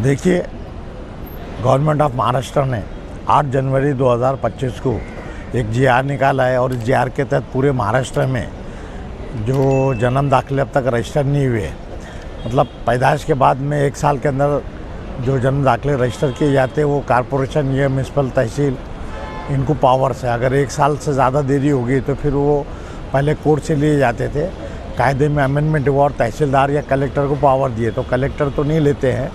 देखिए, government of Maharashtra ने 8 जनवरी 2025 को एक जीआर निकाला है और इस जीआर के तहत पूरे महाराष्ट्र में जो जन्म दाखिले अब तक रजिस्टर नहीं हुए, मतलब पैदाइश के बाद में 1 साल के अंदर जो जन्म दाखिले रजिस्टर किए जाते हैं वो कॉरपोरेशन या म्यूनसिपल तहसील इनको पावर्स है। अगर 1 साल से ज़्यादा देरी होगी तो फिर वो पहले कोर्ट से लिए जाते थे, कायदे में अमेंडमेंट हुआ और तहसीलदार या कलेक्टर को पावर दिए। तो कलेक्टर तो नहीं लेते हैं,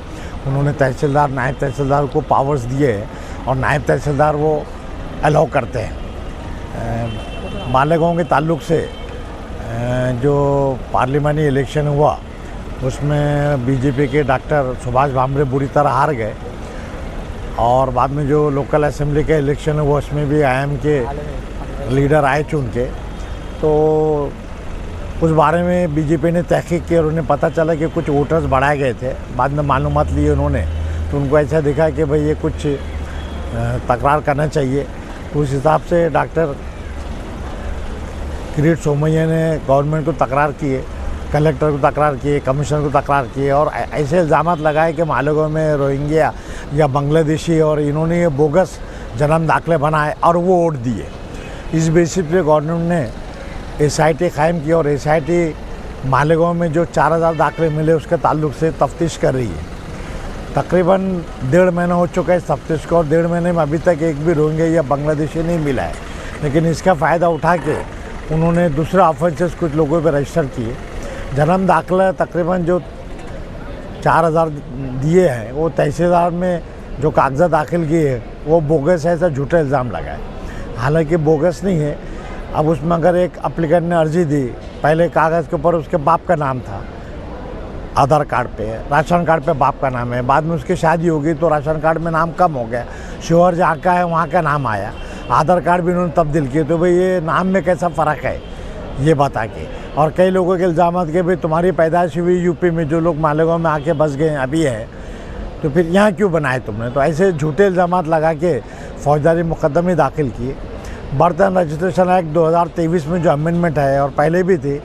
उन्होंने तहसीलदार नायब तहसीलदार को पावर्स दिए हैं और नायब तहसीलदार वो अलाउ करते हैं। मालेगांव के ताल्लुक से जो पार्लियामानी इलेक्शन हुआ उसमें बीजेपी के डॉक्टर सुभाष भामरे बुरी तरह हार गए और बाद में जो लोकल असेंबली के इलेक्शन हुआ उसमें भी आईएम के लीडर आए चुन के। तो उस बारे में बीजेपी ने तहकीक की और उन्हें पता चला कि कुछ वोटर्स बढ़ाए गए थे। बाद में मालूमात लिए उन्होंने, तो उनको ऐसा दिखा कि भाई ये कुछ तकरार करना चाहिए। तो उस हिसाब से डॉक्टर किरीट सोमैया ने गवर्नमेंट को तकरार किए, कलेक्टर को तकरार किए, कमिश्नर को तकरार किए और ऐसे इल्ज़ाम लगाए कि मालेगांव में रोहिंग्या या बांग्लादेशी और इन्होंने ये बोगस जन्म दाखिले बनाए और वो वोट दिए। इस बेसिस पे गवर्नमेंट ने SIT कायम की और SIT मालेगांव में जो 4000 दाखिले मिले उसके ताल्लुक से तफ्तीश कर रही है। तकरीबन 1.5 महीना हो चुका है इस तफ्तीश को और 1.5 महीने में अभी तक एक भी रोहिंग्या या बांग्लादेशी नहीं मिला है। लेकिन इसका फ़ायदा उठा के उन्होंने दूसरा ऑफेंसेस कुछ लोगों पर रजिस्टर किए। जन्म दाखिला तकरीबन जो 4000 दिए हैं वो तहसीलदार में जो कागजात दाखिल किए हैं वो बोगस है, ऐसा झूठा इल्ज़ाम लगाए। हालांकि बोगस नहीं है। अब उसमें अगर एक एप्लीकेंट ने अर्जी दी, पहले कागज़ के ऊपर उसके बाप का नाम था, आधार कार्ड पे, राशन कार्ड पे बाप का नाम है, बाद में उसकी शादी हो गई तो राशन कार्ड में नाम कम हो गया, शोहर जहाँ का है वहाँ का नाम आया, आधार कार्ड भी उन्होंने तब्दील किए। तो भाई ये नाम में कैसा फ़र्क है ये बता के। और कई लोगों के इल्ज़ाम के भाई तुम्हारी पैदाइश हुई यूपी में, जो लोग मालेगांव में आके बस गए अभी है, तो फिर यहाँ क्यों बनाए तुमने। तो ऐसे झूठे इल्ज़ाम लगा के फौजदारी मुकदमे दाखिल किए। बर्थ एंड रजिस्ट्रेशन एक्ट 2023 में जो अमेंडमेंट है और पहले भी थी,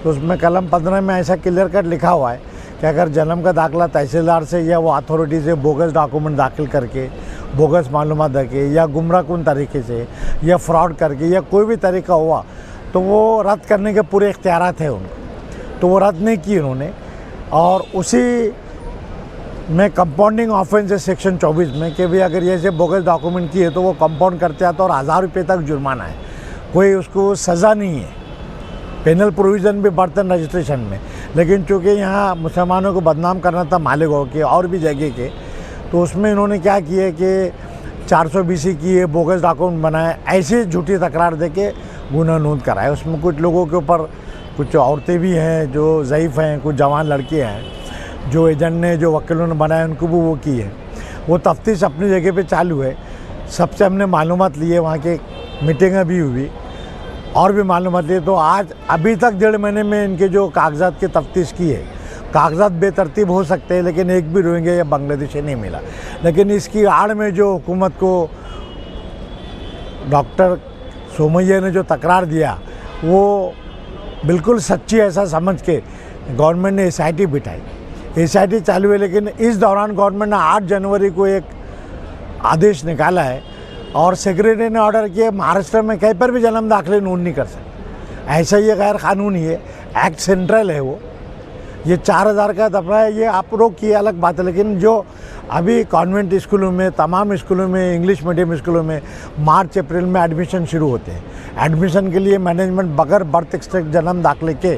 तो उसमें कलम 15 में ऐसा क्लियर कट लिखा हुआ है कि अगर जन्म का दाखिला तहसीलदार से या वो अथॉरिटी से बोगस डॉक्यूमेंट दाखिल करके, बोगस मालूमात देके या गुमराहकुन तरीके से या फ्रॉड करके या कोई भी तरीका हुआ तो वो रद्द करने के पूरे इख्तियारात हैं उनको। तो वो रद्द नहीं की उन्होंने और उसी में कंपाउंडिंग ऑफेंस है सेक्शन 24 में कि भाई अगर ये से बोगस डॉक्यूमेंट किए तो वो कंपाउंड करते आता और 1000 रुपये तक जुर्माना है, कोई उसको सज़ा नहीं है। पेनल प्रोविज़न भी बर्थ एंड रजिस्ट्रेशन में। लेकिन चूँकि यहाँ मुसलमानों को बदनाम करना था मालेगांव के और भी जगह के, तो उसमें इन्होंने क्या किए कि 400 BC किए, बोगस डॉक्यूमेंट बनाए, ऐसी झूठी तकरार दे के गुनाह नोंद कराए। उसमें कुछ लोगों के ऊपर, कुछ औरतें भी हैं जो ज़ईफ़ हैं, कुछ जवान लड़के हैं जो एजेंट ने, जो वकीलों ने बनाए उनको भी वो की है। वो तफ्तीश अपनी जगह पे चालू है। सबसे हमने मालूमात लिए, वहाँ की मीटिंगें भी हुई और भी मालूमात लिए। तो आज अभी तक 1.5 महीने में इनके जो कागजात की तफ्तीश की है, कागजात बेतरतीब हो सकते हैं लेकिन एक भी रोहिंग्या या बांग्लादेशी नहीं मिला। लेकिन इसकी आड़ में जो हुकूमत को डॉक्टर सोमैया ने जो तकरार दिया वो बिल्कुल सच्ची, ऐसा समझ के गवर्नमेंट ने SIT बिठाई। SIT चालू है। लेकिन इस दौरान गवर्नमेंट ने 8 जनवरी को एक आदेश निकाला है और सेक्रेटरी ने ऑर्डर किया महाराष्ट्र में कहीं पर भी जन्म दाखिले नोंद नहीं कर सकते। ऐसा ये गैर कानूनी है, एक्ट सेंट्रल है वो। ये 4000 का दफा है, ये आप रोकिए अलग बात है। लेकिन जो अभी कॉन्वेंट स्कूलों में, तमाम स्कूलों में, इंग्लिश मीडियम स्कूलों में मार्च अप्रैल में एडमिशन शुरू होते हैं। एडमिशन के लिए मैनेजमेंट बगैर बर्थ एक्सट्रैक्ट जन्म दाखिले के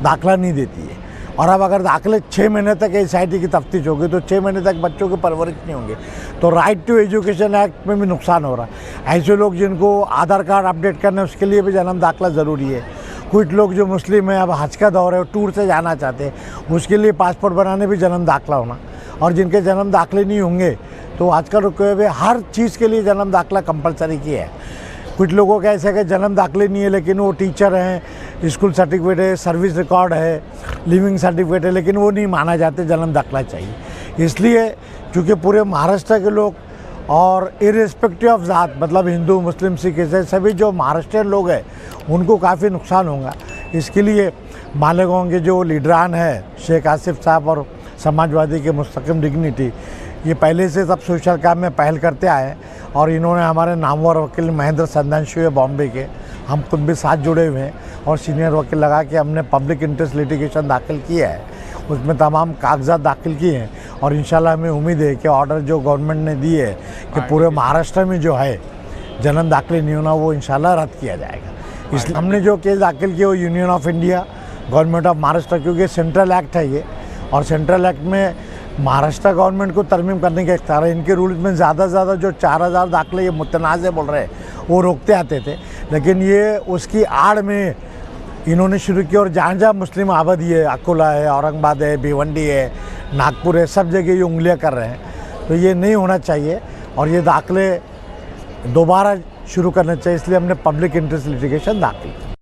दाखिला नहीं देती है। और अब अगर दाखिले 6 महीने तक SIT की तफ्तीश होगी तो 6 महीने तक बच्चों की परवरिश नहीं होंगे। तो राइट टू एजुकेशन एक्ट में भी नुकसान हो रहा है। ऐसे लोग जिनको आधार कार्ड अपडेट करना है उसके लिए भी जन्म दाखिला ज़रूरी है। कुछ लोग जो मुस्लिम हैं, अब हज का दौर है, टूर से जाना चाहते हैं, उसके लिए पासपोर्ट बनाने भी जन्म दाखिला होना। और जिनके जन्म दाखिले नहीं होंगे तो आजकल रुके हुए हर चीज़ के लिए जन्म दाखिला कंपलसरी किया है। कुछ लोगों का ऐसा है कि जन्म दाखिले नहीं है लेकिन वो टीचर हैं, स्कूल सर्टिफिकेट है, सर्विस रिकॉर्ड है, लिविंग सर्टिफिकेट है, लेकिन वो नहीं माना जाते, जन्म दाखिला चाहिए। इसलिए चूँकि पूरे महाराष्ट्र के लोग और इर्रेस्पेक्टिव ऑफ ज़ात, मतलब हिंदू, मुस्लिम, सिख, ईसाई, सभी जो महाराष्ट्रियन लोग हैं उनको काफ़ी नुकसान होगा। इसके लिए मालेगांव के जो लीडरान है शेख आसिफ साहब और समाजवादी के मुस्तकिम डिग्निटी, ये पहले से सब सोशल काम में पहल करते आए हैं। और इन्होंने हमारे नामवर वकील महेंद्र संधांशु है बॉम्बे के, हम खुद भी साथ जुड़े हुए हैं और सीनियर वकील लगा के हमने पब्लिक इंटरेस्ट लिटिगेशन दाखिल किया है, उसमें तमाम कागजात दाखिल किए हैं। और इंशाल्लाह हमें उम्मीद है कि ऑर्डर जो गवर्नमेंट ने दिए है कि पूरे महाराष्ट्र में जो है जन्म दाखिले नहीं होना, वो इंशाल्लाह रद्द किया जाएगा। इसलिए हमने जो केस दाखिल किया वो union of India, government of Maharashtra, क्योंकि सेंट्रल एक्ट है ये, और सेंट्रल एक्ट में महाराष्ट्र गवर्नमेंट को तरमीम करने का इख्तियार है। इनके रूल्स में ज़्यादा से ज़्यादा जो 4000 दाखिले ये मुतनाज़ बोल रहे हैं वो रोकते आते थे, लेकिन ये उसकी आड़ में इन्होंने शुरू किया। और जहाँ जहाँ मुस्लिम आबादी है, अकोला है, औरंगाबाद है, भिवंडी है, नागपुर है, सब जगह ये उंगलियाँ कर रहे हैं। तो ये नहीं होना चाहिए और ये दाखिले दोबारा शुरू करना चाहिए, इसलिए हमने पब्लिक इंटरेस्ट लिटिगेशन दाखिल की।